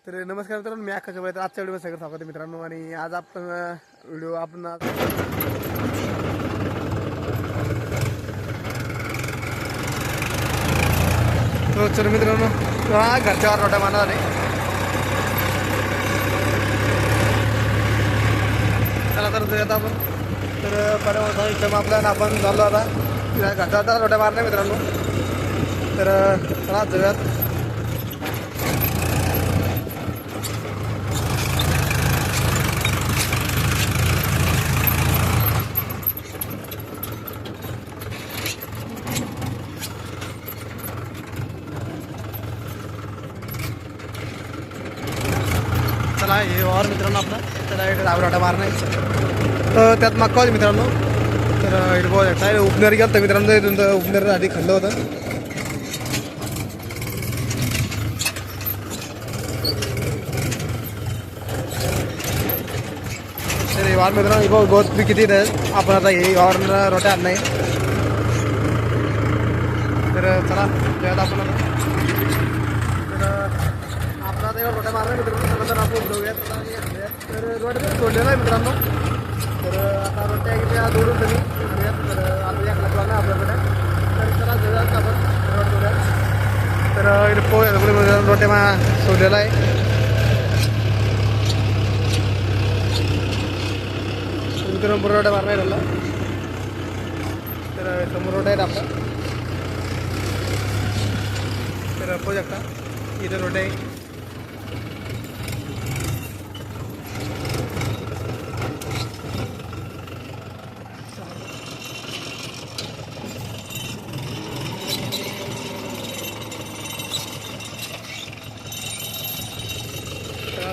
तर नमस्कार मित्रांनो, मी आकाश तर आजच्या व्हिडिओ सगळं स्वागत आहे मित्रांनो. आणि आज आपण व्हिडिओ आपण चल मित्रांनो घरच्यावर रोट्या मारणार आहे. चला तर जाऊयात आपण. तर पर्यावरण इथं आपल्याला आपण चाललो आता घरच्यावर रोट्या मारणार मित्रांनो. तर चला जाऊयात. चला हे वावर मित्रांनो आपला त्याला एक रोटा मारणार तर त्यात मक्का होती मित्रांनो. तर इथे बघू शकता उपनेर गेलं तर मित्रांनो इथून तर उपनेर आधी खंड होतं. तर हे वावर मित्रांनो बघ गवत बी किती आहेत. आपण आता हे वावर रोट्या आण नाही. तर चला त्यात आपण आता तर रोट्या मारणार मित्रांनो. तर आपण जाऊयात. तर रोट्या सोडलेला आहे मित्रांनो. तर आता रोट्या किती दोडून तरी तर आता एक लागला ना आपल्याकडे. तर चला जाऊयात आपण रोट जाऊयात. तर इथे पोहे रोट्या सोडलेला आहे. मित्रांनो रोट्या मारणार राहिला. तर समोर रोट्या आहेत आपला. तर पोहू शकता इथे रोट्या आहे.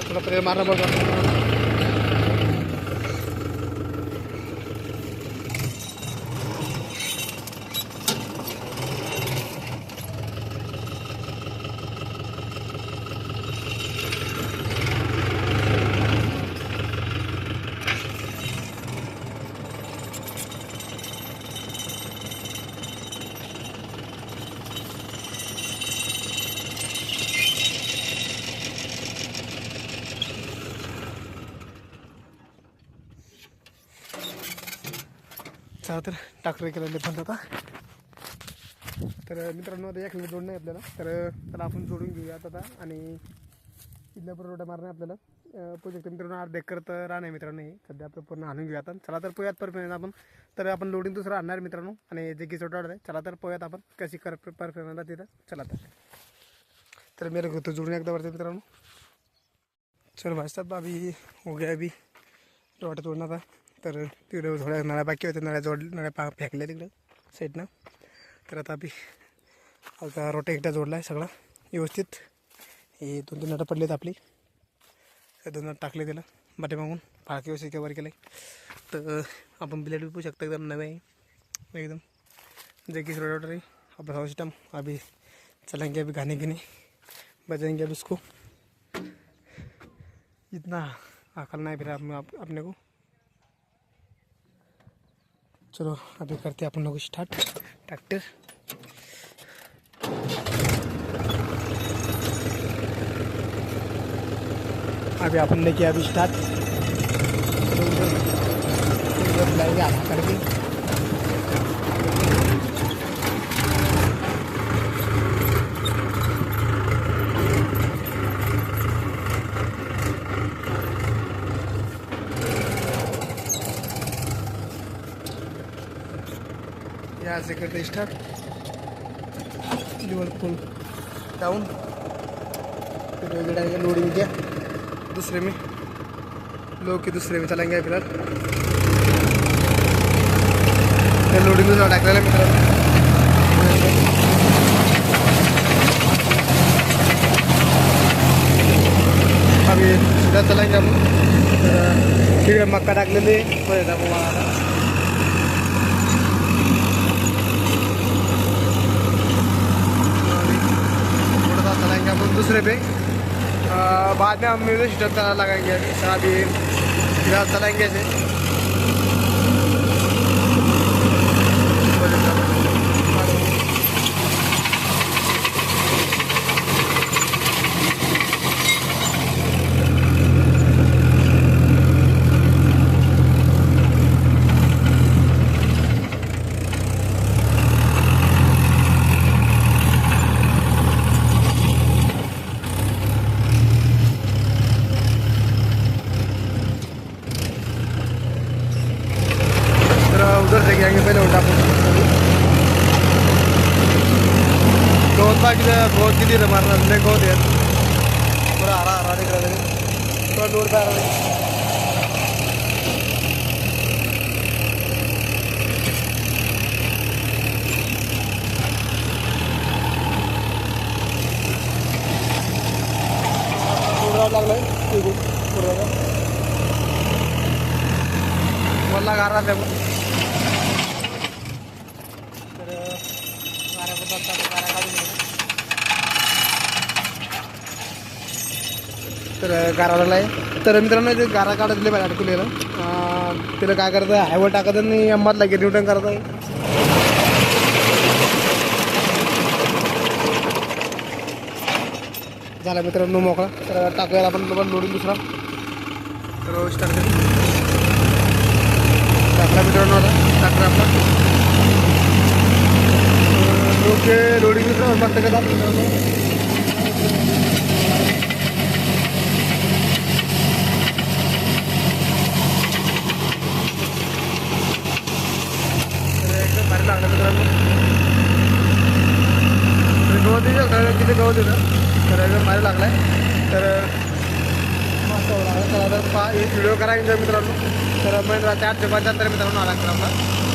थोडा प्रेम मारना पडतो. चला तर ट्रॅक्टर केलेले पण आता. तर मित्रांनो आता एक जोडणं आहे आपल्याला. तर त्याला आपण जोडून घेऊयात आता. आणि इथल्या पण रोट्या मारणार आपल्याला. प्रोजेक्ट मित्रांनो अर्ध एकर तर राहणार मित्रांनो. हे सध्या आपलं पूर्ण आणून घेऊयात. चला तर पोयात परफेक्ट आपण. तर आपण लोडिंग दुसरं आणणार मित्रांनो. आणि जे की छोटा आहे. चला तर पोयात आपण कशी परफेक्ट तिथं. चला तर मेरे घर तो जोडून एकदा वरती मित्रांनो. चल भाई साहब अभी हो गया अभी रोट्या जोडणार आता. तर तिकडे थोड्या नळ्या बाकी होत्या. नळ्या फेकल्या तिकडं साईडनं. तर आता आता रोट्या एकदा जोडला आहे सगळा व्यवस्थित. हे 2-3 नटं पडलेत आपली. हे 2 नट टाकले त्याला पाठीमागून. फाळकी व्यवस्थित वर केलं आहे. तर आपण ब्लेड बी शकता एकदम नवे आहे एकदम. जे की रोटर है अपना साउंड सिस्टम. अभी चलेंगे अभी गाने गिने बजाएंगे अभी उसको. इतना अकल नहीं फिर अपने को. चलो अभी करते हैं अपन लोग स्टार्ट ट्रैक्टर. अभी अपन ने किया अभी स्टार्ट. लाएंगे आधा करके. यहाँ से करते स्टार्ट. Liverpool down. फिर लोडिंग किया दूसरे में. लोग के दूसरे में चलेंगे फिलहाल. लोडिंग दूसरा टाकलेला मित्रांनो. अभी सीधा चलेंगे हम. ठीक है मक्का टाकलेले चलाएंगे अपन दूसरे पे. बाद में हम म्यूजिक सिस्टम चला लगाएंगे. अभी चलाएंगे ऐसे. गवत किती रे मारणार लय गवत यार पुरा हरा हरा दिख रहा है थोड़ा दूर पे आ रहा है लागलाय पूर्ण मला गारा त्या तर गाराला आहे तर मित्रांनो ते गारा काढत दिले पाहिजे अडकलेलं तिला काय करतं आहे हायवर टाकत नाही अंबातला गेट रिटर्न करत आहे झाला मित्रांनो मोकळा तर टाकूया आपण लोडिंग दुसरा तर स्टार्ट करू टाकला मित्रांनो आता टाकला आपला ओके लोडिंग दुसरा बंद करतात मित्रांनो एकदम भारी लागलं मित्रांनो गवत किती गवत होतं तर एकदम भारी लागला आहे तर मस्त लागला तर एक व्हिडिओ करा एन्जॉय मित्रांनो तर महिंद्राच्या 875 मित्रांनो आला आपला